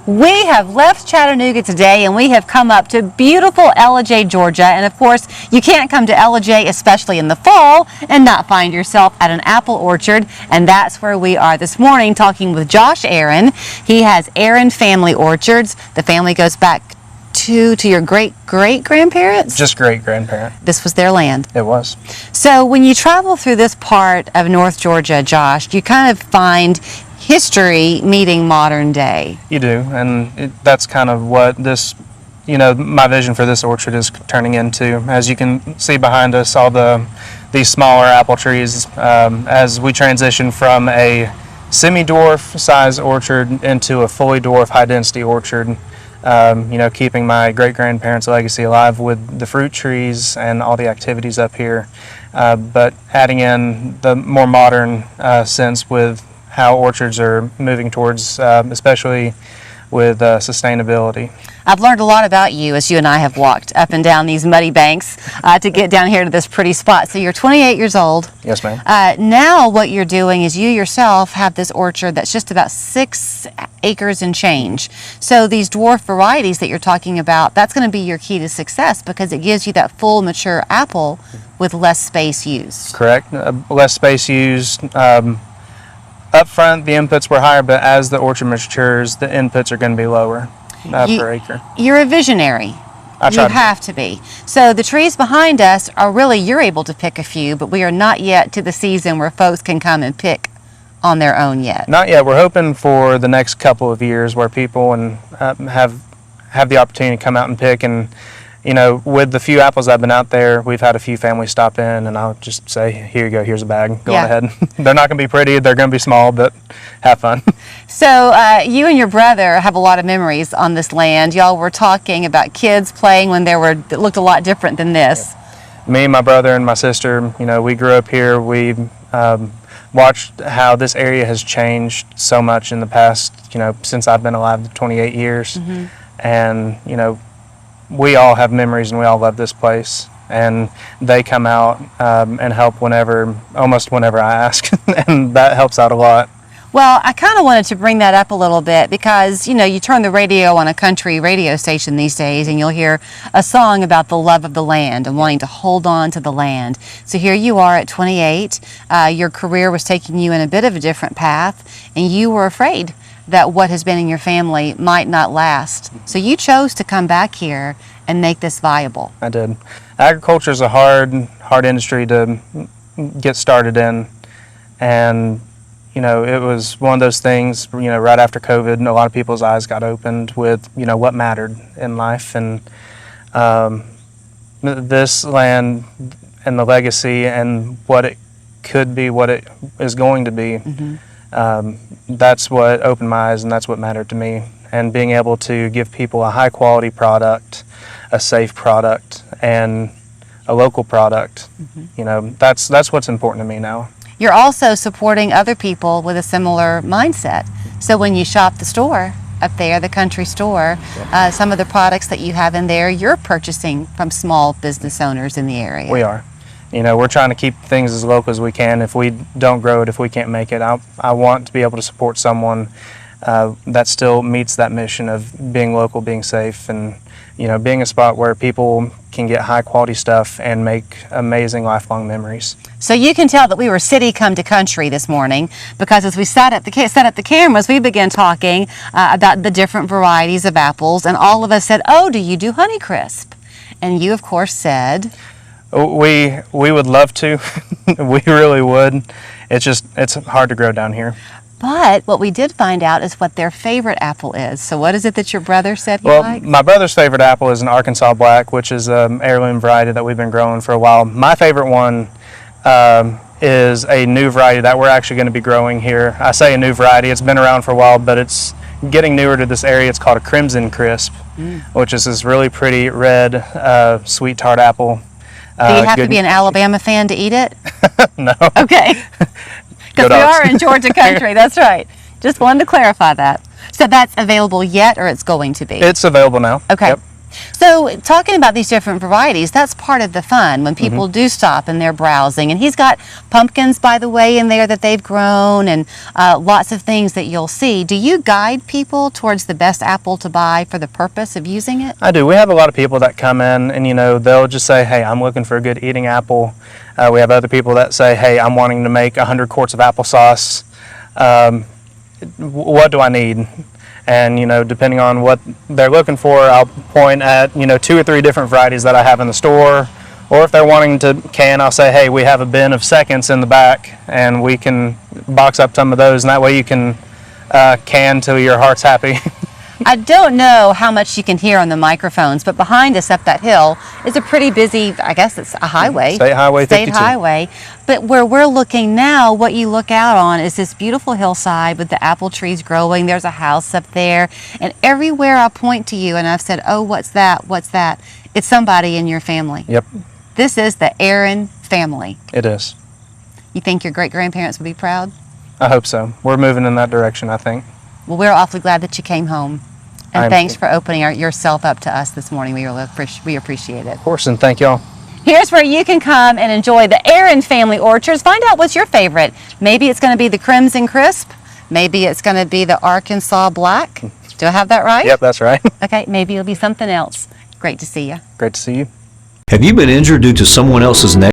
We have left Chattanooga today and we have come up to beautiful Ellijay, Georgia. And of course, you can't come to Ellijay, especially in the fall, and not find yourself at an apple orchard. And that's where we are this morning, talking with Josh Aaron. He has Aaron Family Orchards. The family goes back to your great-great-grandparents? Just great-grandparent. This was their land. It was. So when you travel through this part of North Georgia, Josh, you kind of find history meeting modern day. You do, and that's kind of what this, my vision for this orchard is turning into. As you can see behind us, all these smaller apple trees, as we transition from a semi-dwarf size orchard into a fully dwarf high-density orchard. Keeping my great-grandparents' legacy alive with the fruit trees and all the activities up here, but adding in the more modern sense with how orchards are moving towards, especially with sustainability. I've learned a lot about you as you and I have walked up and down these muddy banks to get down here to this pretty spot. So you're 28 years old. Yes, ma'am. Now what you're doing is you yourself have this orchard that's just about 6 acres and change. So these dwarf varieties that you're talking about, that's going to be your key to success because it gives you that full mature apple with less space used. Correct. Less space used. Up front, the inputs were higher, but as the orchard matures, the inputs are going to be lower per acre. You're a visionary. You have to be. So the trees behind us are really, you're able to pick a few, but we are not yet to the season where folks can come and pick on their own yet. Not yet. We're hoping for the next couple of years where people have the opportunity to come out and pick. And with the few apples that have been out there, we've had a few families stop in, and I'll just say, here you go, here's a bag, go on ahead. They're not going to be pretty, they're going to be small, but have fun. So you and your brother have a lot of memories on this land. Y'all were talking about kids playing when it looked a lot different than this. Yeah. Me, my brother, and my sister, we grew up here. We watched how this area has changed so much in the past, since I've been alive, 28 years. Mm-hmm. And, we all have memories and we all love this place, and they come out and help almost whenever I ask, and that helps out a lot. Well, I kind of wanted to bring that up a little bit because, you turn the radio on a country radio station these days and you'll hear a song about the love of the land and wanting to hold on to the land. So here you are at 28. Your career was taking you in a bit of a different path, and you were afraid that what has been in your family might not last. So you chose to come back here and make this viable. I did. Agriculture is a hard industry to get started in, and it was one of those things, right after COVID, a lot of people's eyes got opened with, what mattered in life. And this land and the legacy and what it could be, what it is going to be, that's what opened my eyes, and that's what mattered to me. And being able to give people a high quality product, a safe product, and a local product, that's what's important to me now. You're also supporting other people with a similar mindset. So when you shop the store up there, the country store, some of the products that you have in there, you're purchasing from small business owners in the area. We are. We're trying to keep things as local as we can. If we don't grow it, if we can't make it, I want to be able to support someone that still meets that mission of being local, being safe, and being a spot where people can get high quality stuff and make amazing lifelong memories. So you can tell that we were city come to country this morning, because as we set up the cameras, we began talking about the different varieties of apples, and all of us said, "Oh, do you do Honeycrisp?" And you, of course, said, We would love to. We really would. It's hard to grow down here. But what we did find out is what their favorite apple is. So what is it that your brother said he likes? My brother's favorite apple is an Arkansas Black, which is an heirloom variety that we've been growing for a while. My favorite one is a new variety that we're actually going to be growing here. I say a new variety. It's been around for a while, but it's getting newer to this area. It's called a Crimson Crisp, which is this really pretty red, sweet tart apple. Do you have to be an Alabama fan to eat it? No. Okay. Because we are in Georgia country, that's right. Just wanted to clarify that. So that's available yet, or it's going to be? It's available now. Okay. Yep. So talking about these different varieties, that's part of the fun when people do stop and they're browsing. And he's got pumpkins, by the way, in there that they've grown, and lots of things that you'll see. Do you guide people towards the best apple to buy for the purpose of using it? I do. We have a lot of people that come in and, they'll just say, hey, I'm looking for a good eating apple. We have other people that say, hey, I'm wanting to make 100 quarts of applesauce. What do I need? And, depending on what they're looking for, I'll point at, 2 or 3 different varieties that I have in the store. Or if they're wanting to can, I'll say, hey, we have a bin of seconds in the back, and we can box up some of those, and that way you can can till your heart's happy. I don't know how much you can hear on the microphones, but behind us up that hill is a pretty busy, I guess it's a highway. State Highway 52. State Highway. But where we're looking now, what you look out on is this beautiful hillside with the apple trees growing. There's a house up there. And everywhere I point to you and I've said, oh, what's that? What's that? It's somebody in your family. Yep. This is the Aaron family. It is. You think your great-grandparents would be proud? I hope so. We're moving in that direction, I think. Well, we're awfully glad that you came home. And thanks for opening yourself up to us this morning. We appreciate it. Of course, and thank y'all. Here's where you can come and enjoy the Aaron family orchards. Find out what's your favorite. Maybe it's going to be the Crimson Crisp. Maybe it's going to be the Arkansas Black. Do I have that right? Yep, that's right. Okay, maybe it'll be something else. Great to see you. Great to see you. Have you been injured due to someone else's negligence?